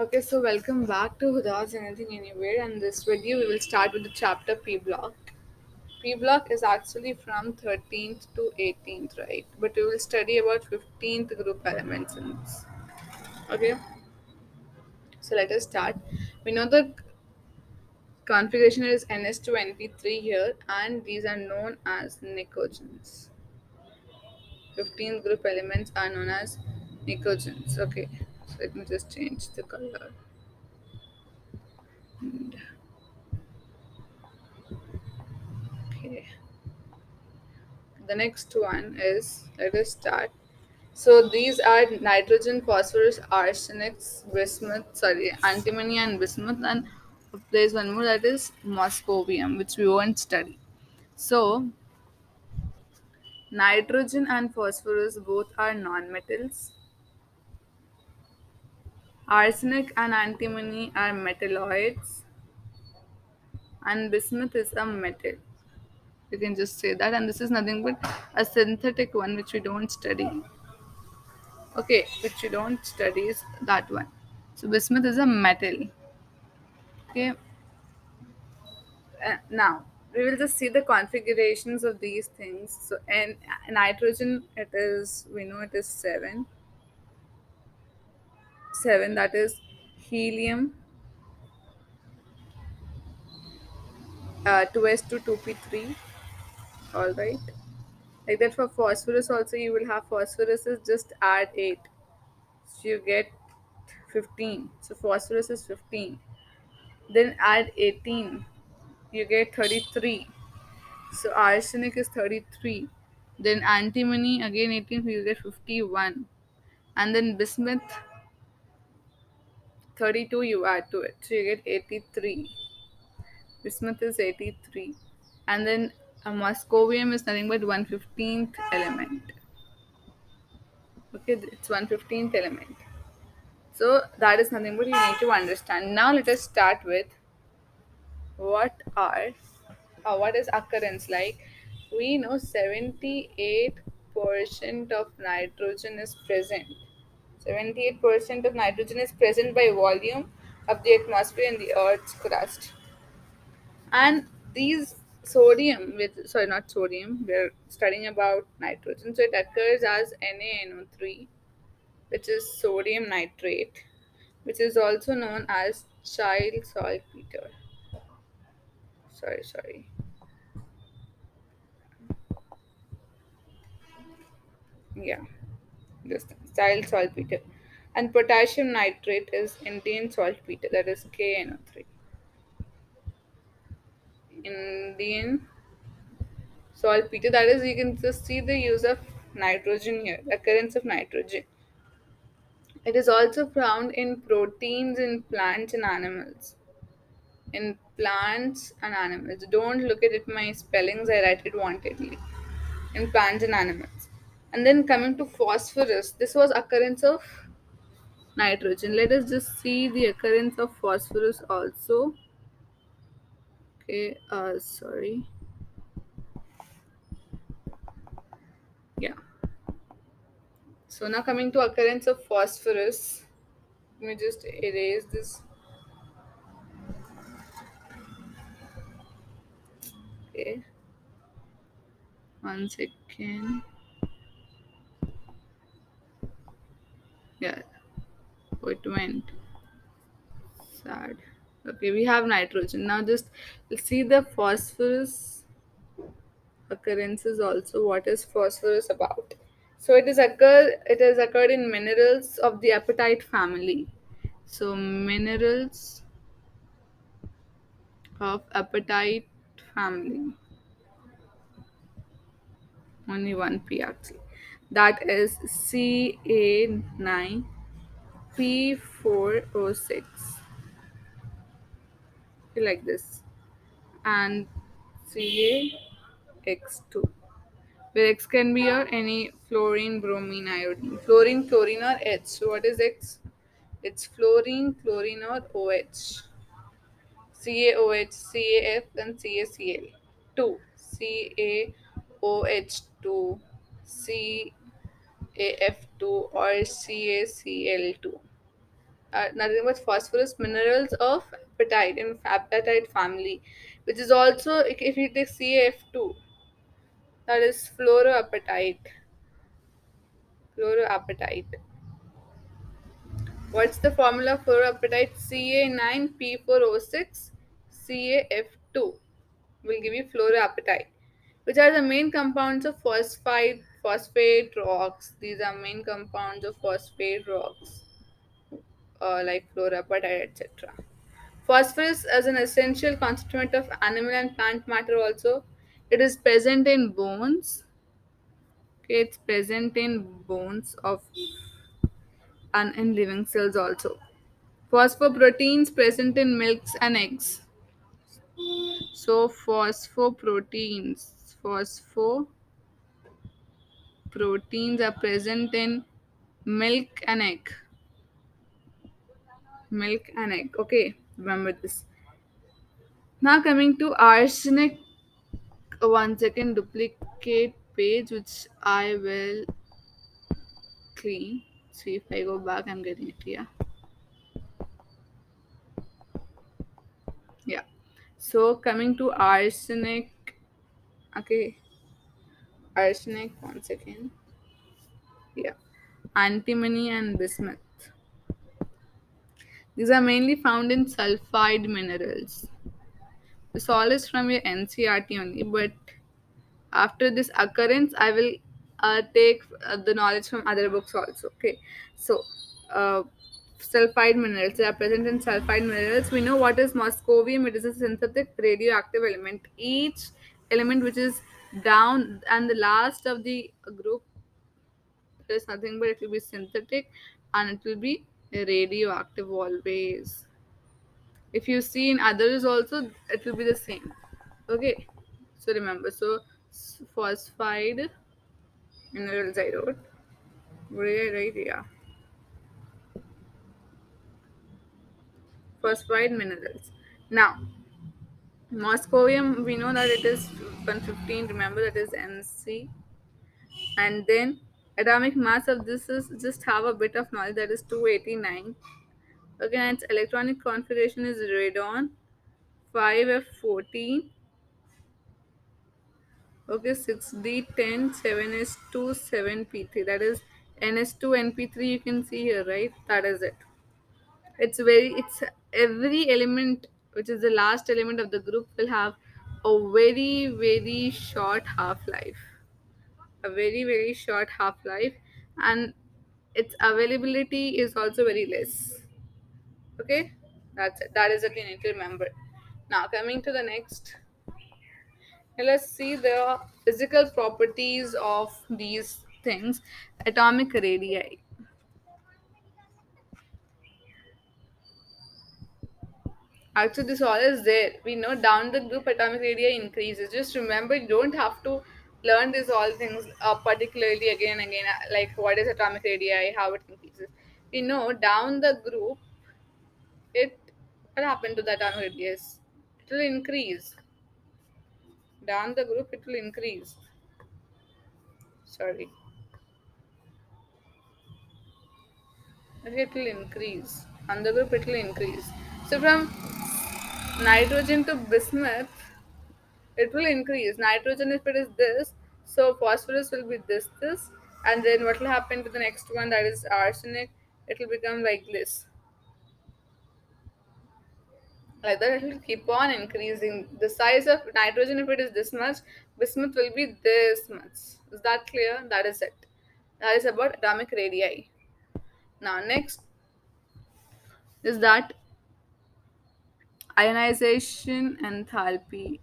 Okay, so welcome back to HUDA'S Anything Anywhere, and this video we will start with the chapter P block. P block is actually from 13th to 18th, right? But we will study about 15th group elements in this. Okay, so let us start. We know the configuration is NS23 here, and these are known as nicogens. 15th group elements are known as nicogens. Okay, so let me just change the color. And, okay. The next one is, let us start. So these are nitrogen, phosphorus, arsenic, bismuth, sorry, antimony and bismuth, and there's one more that is moscovium, which we won't study. So nitrogen and phosphorus both are nonmetals. Arsenic and antimony are metalloids, and bismuth is a metal. You can just say that, and this is nothing but a synthetic one which we don't study. Okay, which you don't study is that one. So bismuth is a metal. Okay, now we will just see the configurations of these things. So and nitrogen, it is, we know it is seven. That is helium, 2s to 2p3. All right. Like that for phosphorus also you will have phosphorus is just add 8, so you get 15. So phosphorus is 15. Then add 18, you get 33. So arsenic is 33. Then antimony again 18, so you get 51. And then bismuth 32 you add to it. So you get 83. Bismuth is 83. And then a moscovium is nothing but 115th element. Okay, it's 115th element. So that is nothing but you need to understand. Now let us start with what are what is occurrence like. We know 78% of nitrogen is present. 78% of nitrogen is present by volume of the atmosphere in the earth's crust. And these sodium, with sorry, not sodium, we're studying about nitrogen, so it occurs as NaNO3, which is sodium nitrate, which is also known as child saltpeter. Sorry, yeah, this child saltpeter. And potassium nitrate is Indian saltpeter, that is KNO3. Indian saltpeter, that is, you can just see the use of nitrogen here, occurrence of nitrogen. It is also found in proteins in plants and animals. In plants and animals. Don't look at it my spellings, I write it wantedly. In plants and animals. And then coming to phosphorus, this was occurrence of nitrogen. Let us just see the occurrence of phosphorus also. Okay, sorry. Yeah. So now coming to occurrence of phosphorus. Let me just erase this. Okay. One second. Yeah. Oh, it went. Sad. Okay, we have nitrogen. Now just see the phosphorus occurrences also. What is phosphorus about? So it has occurred in minerals of the apatite family. So minerals of apatite family. Only one P actually. That is Ca9P4O6. Like this. And CaX2. Where X can be your any fluorine, bromine, iodine. Fluorine, chlorine, or H. So what is X? It's fluorine, chlorine, or OH. CaOH, CaF, and CaCl. 2. CaOH2, CaF2, or CaCl2. nothing but phosphorus minerals of apatite in apatite family, which is also, if you take CaF2, that is fluoroapatite. Fluoroapatite. What's the formula for apatite? Ca9P4O6 CaF2 will give you fluoroapatite, which are the main compounds of phosphate rocks. These are main compounds of phosphate rocks, like fluoroapatite, etc. Phosphorus as an essential constituent of animal and plant matter also. It is present in bones. Okay, it's present in bones of and in living cells also. Phosphoproteins present in milks and eggs. So phosphoproteins are present in milk and egg. Milk and egg. Okay, remember this. Now coming to arsenic. One second, duplicate page which I will clean. See if I go back, I'm getting it. Yeah. Yeah. So coming to arsenic. Okay, arsenic. One second. Yeah. Antimony and bismuth. These are mainly found in sulfide minerals. This all is from your NCRT only, but after this occurrence, I will take the knowledge from other books also. Okay, so uh, sulfide minerals, they are present in sulfide minerals. We know what is moscovium. It is a synthetic radioactive element. Each element which is down and the last of the group, there is nothing but it will be synthetic and it will be radioactive always. If you see in others also, it will be the same. Okay, so remember, so phosphide minerals I wrote. What did I write? Yeah, phosphide minerals. Now, moscovium, we know that it is 115. Remember that is Nc, and then atomic mass of this is, just have a bit of knowledge, that is 289. Okay, and its electronic configuration is radon 5F14. Okay, 6D10 7S2 7P3. That is NS2 NP3. You can see here, right? That is it. It's every element which is the last element of the group will have a very short half life. A very short half life, and its availability is also very less. Okay, that's it. That is what you need to remember. Now coming to the next. Now let's see the physical properties of these things. Atomic radii. Actually, this all is there. We know down the group atomic radii increases. Just remember, you don't have to learn these all things particularly again and again, like what is atomic radii, how it increases. We know down the group, it what happened to the atomic radii? It will increase. Down the group, it will increase. Sorry, okay, it will increase. On the group, it will increase. So from nitrogen to bismuth, it will increase. Nitrogen, if it is this, so phosphorus will be this, and then what will happen to the next one, that is arsenic? It will become like this. Like that, it will keep on increasing. The size of nitrogen, if it is this much, bismuth will be this much. Is that clear? That is it. That is about atomic radii. Now, next is that ionization enthalpy.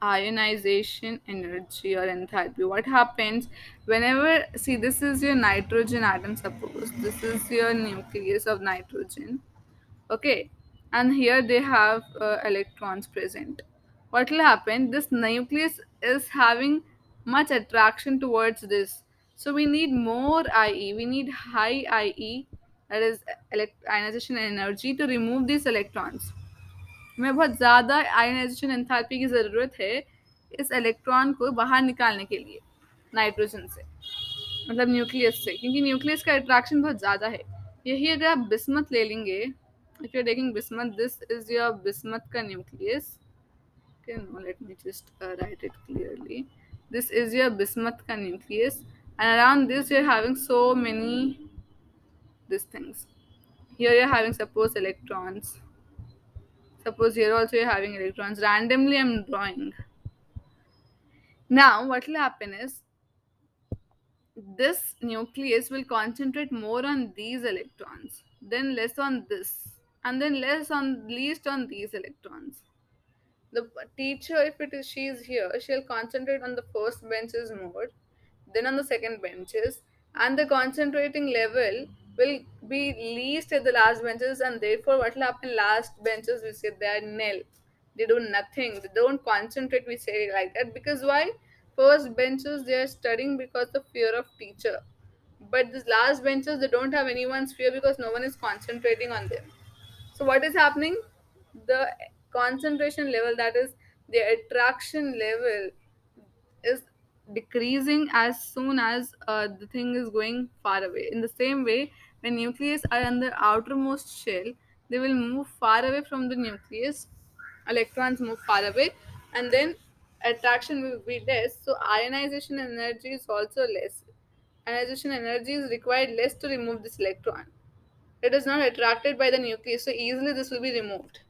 Ionization energy or enthalpy. What happens whenever, see, this is your nitrogen atom, suppose this is your nucleus of nitrogen. Okay, and here they have electrons present. What will happen, this nucleus is having much attraction towards this, so we need more IE, we need high IE, that is ionization energy, to remove these electrons. हमें बहुत ज़्यादा ionization enthalpy की ज़रूरत है इस electron को बाहर निकालने के लिए नाइट्रोजन से, मतलब न्यूक्लियस से, क्योंकि न्यूक्लियस का अट्रैक्शन बहुत ज़्यादा है. यही अगर आप बिस्मत ले लेंगे, if you're taking bismuth, this is your bismuth का nucleus. Okay, no, let me just write it clearly. This is your bismuth का nucleus, and around this you're having so many these things. Here you're having suppose electrons. Suppose here also you're having electrons. Randomly I'm drawing. Now what will happen is this nucleus will concentrate more on these electrons, then less on this, and then less on least on these electrons. The teacher, if it is she is here, she'll concentrate on the first benches more, then on the second benches, and the concentrating level will be least at the last benches, and therefore what will happen last benches we say they are nil. They do nothing, they don't concentrate, we say like that. Because why? First benches they are studying because of fear of teacher. But these last benches they don't have anyone's fear because no one is concentrating on them. So what is happening? The concentration level, that is the attraction level, is decreasing as soon as the thing is going far away. In the same way, when nucleus are on the outermost shell, they will move far away from the nucleus. Electrons move far away, and then attraction will be less. So ionization energy is also less. Ionization energy is required less to remove this electron. It is not attracted by the nucleus, so easily this will be removed.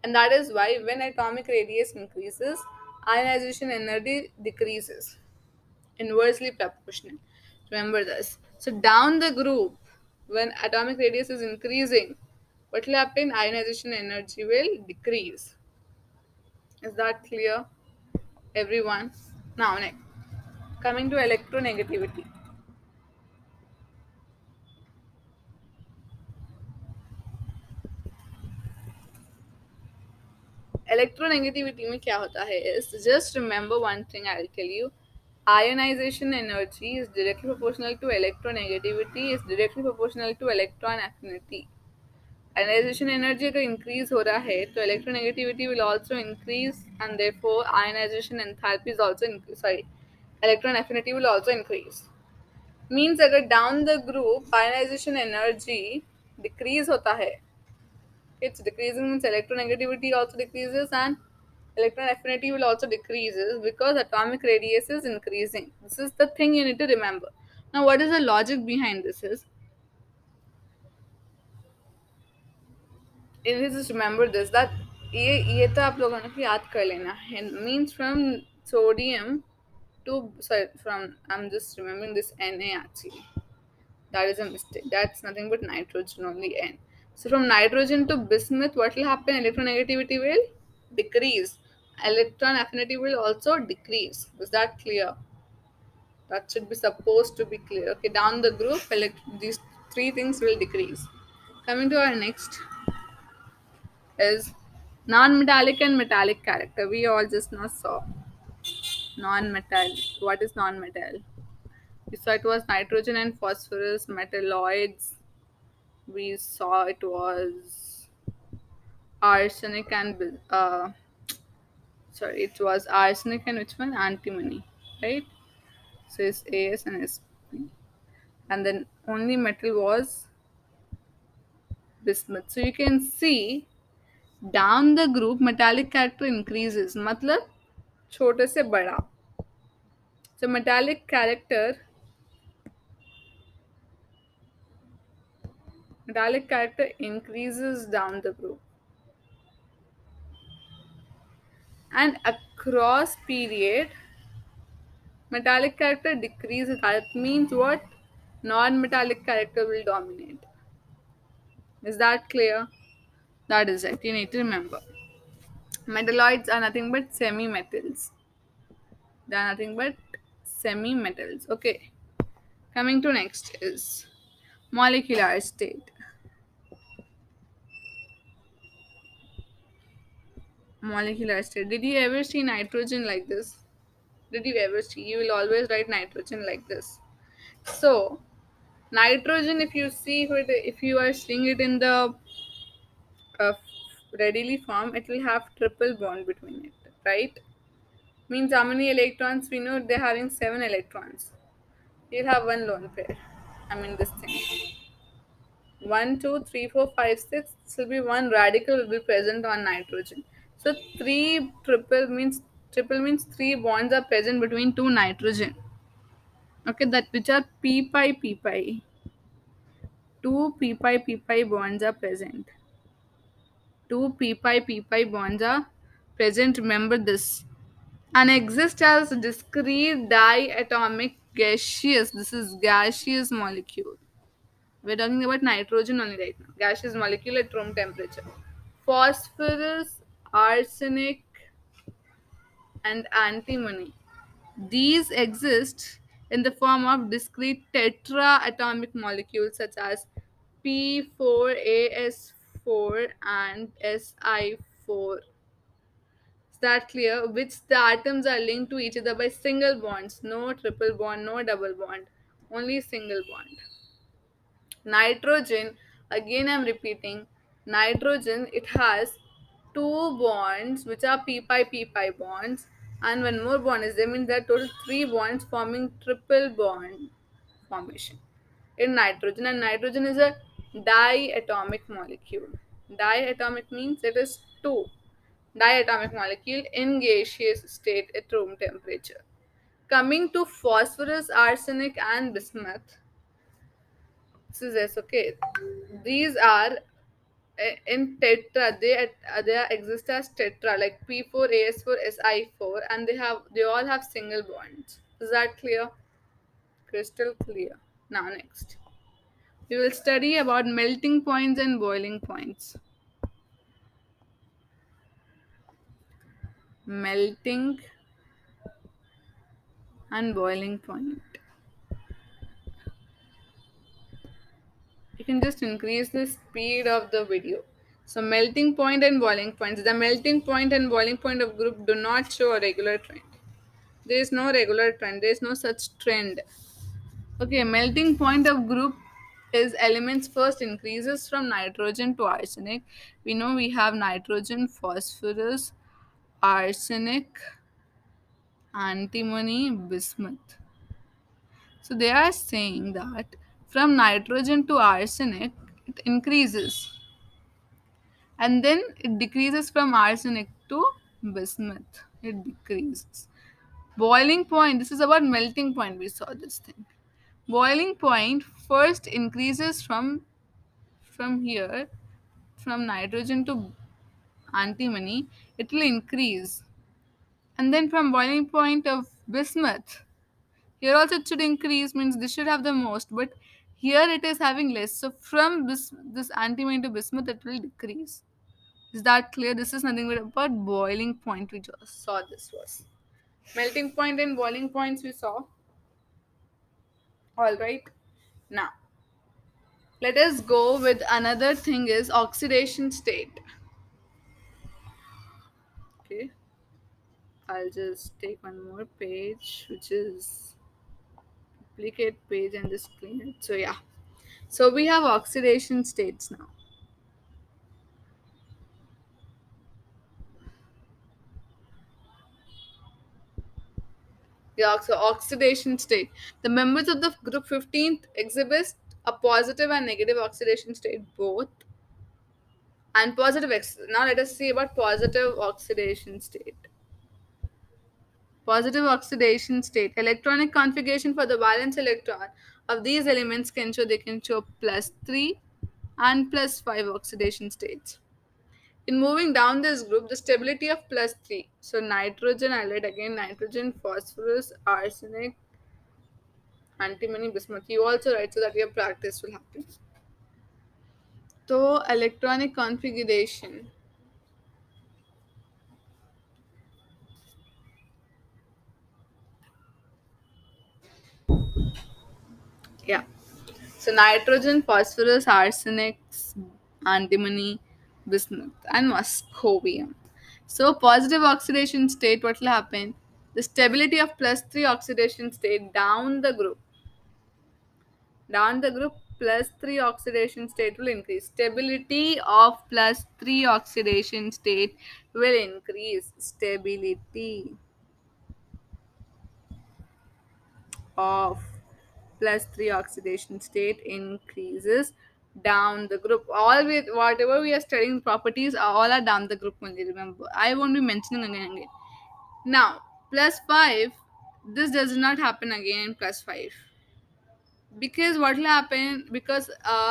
And that is why when atomic radius increases, ionization energy decreases, inversely proportional. Remember this. So down the group, when atomic radius is increasing, what will happen? Ionization energy will decrease. Is that clear, everyone? Now, next, coming to electronegativity. Electronegativity में क्या होता है is just remember one thing I'll tell you. Ionization energy is directly proportional to electronegativity is directly proportional to electron affinity. Ionization energy अगर increase हो रहा है तो electronegativity will also increase, and therefore ionization enthalpy is also increase. Sorry, electron affinity will also increase. Means अगर down the group ionization energy decrease होता है, it's decreasing means electronegativity also decreases and electron affinity will also decreases because atomic radius is increasing. This is the thing you need to remember. Now what is the logic behind this is, if you just remember this that ये तो आप लोगों ने याद कर लेना है. Means from sodium to, sorry, from, I'm just remembering this Na actually. That is a mistake. That's nothing but nitrogen, only N. So from nitrogen to bismuth, what will happen? Electronegativity will decrease. Electron affinity will also decrease. Is that clear? That should be supposed to be clear. Okay, down the group, these three things will decrease. Coming to our next is non-metallic and metallic character. We all just now saw non-metal. What is non-metal? We saw it was nitrogen and phosphorus, metalloids. We saw it was arsenic and sorry, it was arsenic and which one? Antimony, right? So it's As and Sp, and then only metal was bismuth. So you can see down the group metallic character increases, मतलब छोटे से बड़ा. So metallic character increases down the group, and across period metallic character decreases. That means what? Non-metallic character will dominate. Is that clear? That is it. You need to remember. Metalloids are nothing but semi-metals. They are nothing but semi-metals. Okay. Coming to next is molecular state. Molecular state. Did you ever see nitrogen like this? Did you ever see? You will always write nitrogen like this. So, nitrogen, if you see it, if you are seeing it in the uh, readily form, it will have triple bond between it, right? Means how many electrons? We know they're having 7 electrons. You'll have one lone pair. I mean this thing. One, 2, 3, 4, 5, 6. This will be one radical will be present on nitrogen. So triple means three bonds are present between two nitrogen. Okay, that which are p pi p pi. Two p pi bonds are present. Two p pi bonds are present. Remember this. And exist as discrete diatomic gaseous. This is gaseous molecule. We're talking about nitrogen only right now. Gaseous molecule at room temperature. Phosphorus, arsenic, and antimony. These exist in the form of discrete tetraatomic molecules such as P4As4 and Si4. Is that clear? Which the atoms are linked to each other by single bonds. No triple bond, no double bond. Only single bond. Nitrogen, again I'm repeating, nitrogen, it has two bonds which are p pi bonds, and one more bond is there, means there are total three bonds forming triple bond formation in nitrogen. And nitrogen is a diatomic molecule. Diatomic means it is two diatomic molecule in gaseous state at room temperature. Coming to phosphorus, arsenic, and bismuth, this is S, okay. These are in tetra. They exist as tetra, like P4As4 Si4, and they all have single bonds. Is that clear? Crystal clear. Now next, we will study about melting points and boiling points. Melting and boiling point. You can just increase the speed of the video. So melting point and boiling points. The melting point and boiling point of group do not show a regular trend. There is no regular trend. There is no such trend. Okay, melting point of group is elements first increases from nitrogen to arsenic. We know we have nitrogen, phosphorus, arsenic, antimony, bismuth. So they are saying that from nitrogen to arsenic it increases, and then it decreases from arsenic to bismuth. It decreases. Boiling point, this is about melting point. We saw this thing. Boiling point first increases from here, from nitrogen to antimony, it will increase. And then from boiling point of bismuth, here also it should increase, means this should have the most, but here it is having less. So from this antimony to bismuth, it will decrease. Is that clear? This is nothing but about boiling point. We just saw this was melting point and boiling points we saw. All right. Now let us go with another thing is oxidation state. Okay. I'll just take one more page, which is duplicate page, and just clean it. So yeah. So we have oxidation states now. Yeah, so oxidation state. The members of the group 15th exhibit a positive and negative oxidation state both. And now let us see about positive oxidation state. Positive oxidation state. Electronic configuration for the valence electron of these elements can show plus 3 and plus 5 oxidation states. In moving down this group, the stability of plus 3. So nitrogen, I write again nitrogen, phosphorus, arsenic, antimony, bismuth. You also write so that your practice will happen. So electronic configuration. Yeah. So nitrogen, phosphorus, arsenic, antimony, bismuth, and moscovium. So positive oxidation state, what will happen? The stability of plus 3 oxidation state down the group plus 3 oxidation state will increase. Stability of plus 3 oxidation state will increase. Stability of plus 3 oxidation state increases Down the group. All with whatever we are studying properties are all are down the group only. Remember, I won't be mentioning again and again. Now, plus 5, this does not happen again in plus 5. Because what will happen, because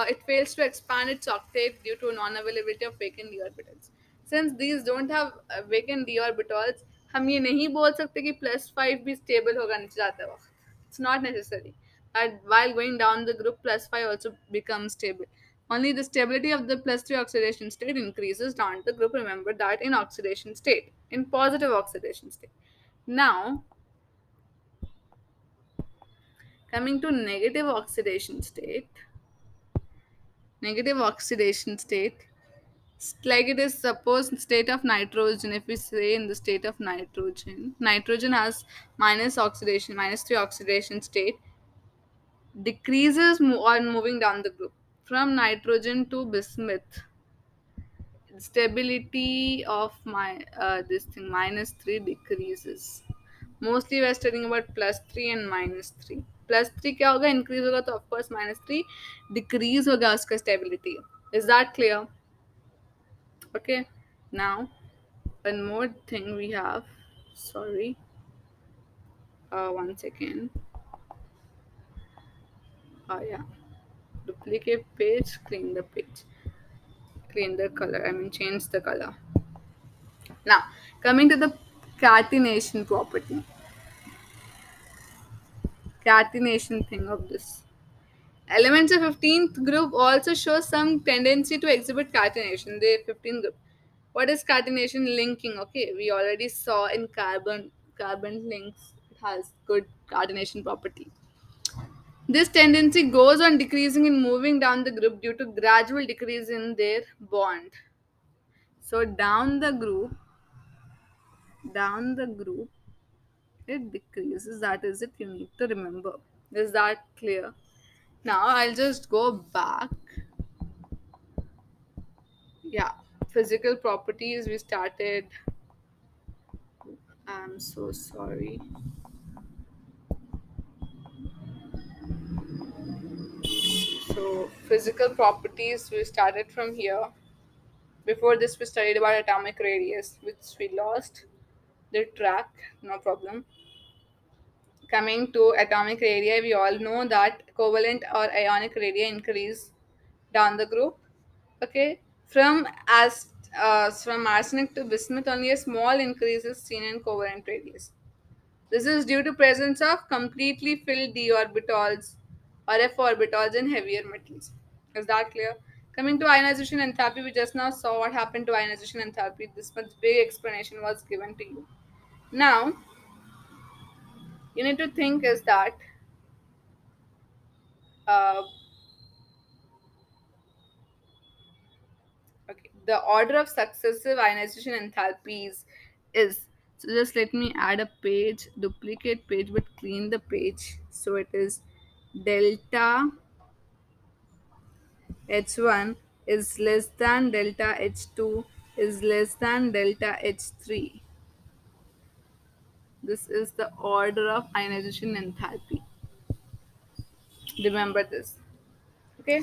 it fails to expand its octet due to non-availability of vacant d orbitals. Since these don't have vacant d orbitals, हम ये नहीं बोल सकते कि plus 5 भी stable होगा नीचे जाते वक्त. It's not necessary. And while going down the group, plus 5 also becomes stable. Only the stability of the plus 3 oxidation state increases down the group. Remember that in oxidation state, in positive oxidation state. Now, coming to negative oxidation state, like it is suppose state of nitrogen. If we say in the state of nitrogen has minus oxidation, minus 3 oxidation state, decreases on moving down the group from nitrogen to bismuth. Stability of my this thing minus 3 decreases. Mostly we are studying about plus 3 and minus 3. Plus 3 क्या होगा, increase होगा, तो of course minus 3 decrease होगा उसका stability. Is that clear? Okay. Now one more thing we have. Sorry. One second. Yeah. Duplicate page. Clean the page. Clean the color. I mean change the color. Now coming to the catenation property. Catenation thing of this. Elements of 15th group also show some tendency to exhibit catenation. The 15th group. What is catenation? Linking. Okay, we already saw in carbon links. It has good catenation property. This tendency goes on decreasing in moving down the group due to gradual decrease in their bond. So down the group, it decreases. That is it. You need to remember. Is that clear? Now I'll just go back. Yeah, physical properties we started. I'm so sorry. So physical properties we started from here. Before this we studied about atomic radius, which we lost the track. No problem. Coming to atomic radii, we all know that covalent or ionic radii increase down the group. Okay, from arsenic to bismuth, only a small increase is seen in covalent radius. This is due to presence of completely filled d orbitals or f orbitals in heavier metals. Is that clear? Coming to ionization enthalpy, we just now saw what happened to ionization enthalpy. This much big explanation was given to you. Now, you need to think is that uh, okay, the order of successive ionization enthalpies is, so just let me add a page, duplicate page, but clean the page. So it is delta H1 is less than delta H2 is less than delta H3. This is the order of ionization enthalpy. Remember this. Okay?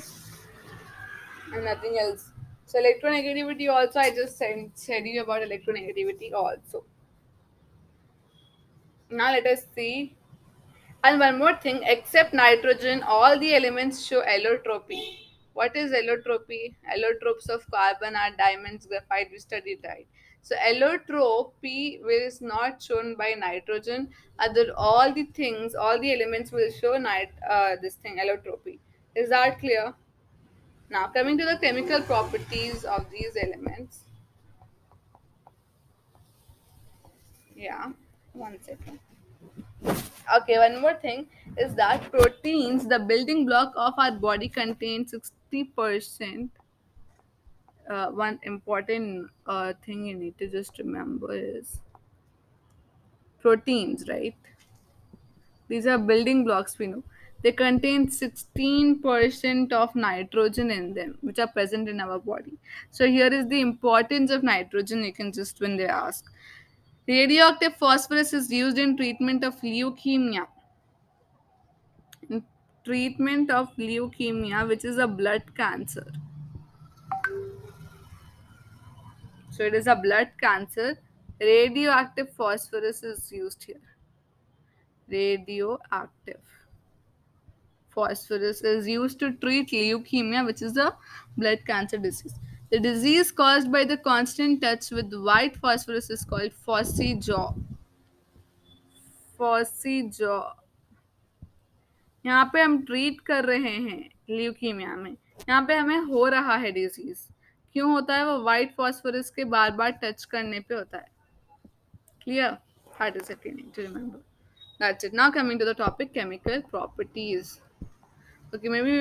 And nothing else. So electronegativity also, I just said you about electronegativity also. Now let us see. And one more thing, except nitrogen, all the elements show allotropy. What is allotropy? Allotropes of carbon are diamonds, graphite, we studied, right? So allotropy is not shown by nitrogen. Other all the things, all the elements will show this thing allotropy. Is that clear? Now coming to the chemical properties of these elements. Yeah, one second. Okay, one more thing is that proteins, the building block of our body, contain 60%. One important thing you need to just remember is proteins, right? These are building blocks, we know. They contain 16% of nitrogen in them, which are present in our body. So, here is the importance of nitrogen. You can just, when they ask, radioactive phosphorus is used in treatment of leukemia. treatment of leukemia, which is a blood cancer. So it is a blood cancer. Radioactive phosphorus is used here. Radioactive phosphorus is used to treat leukemia, which is a blood cancer disease. The disease caused by the constant touch with white phosphorus is called phossy jaw. Phossy jaw. यहाँ पे हम treat कर रहे हैं leukaemia में, यहाँ पे हमें हो रहा है डिजीज। क्यों होता है? वो वाइट फॉस्फोरस के बार बार टच करने पे होता है। Clear? That is it, you need to remember. That's it. Now coming to the topic chemical properties. Okay, maybe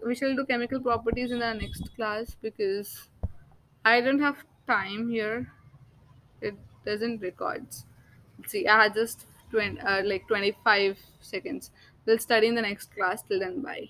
we shall do chemical properties in our next class because I don't have time here. It doesn't records. See, I had just 20, like 25 seconds. We'll study in the next class. Till then, bye.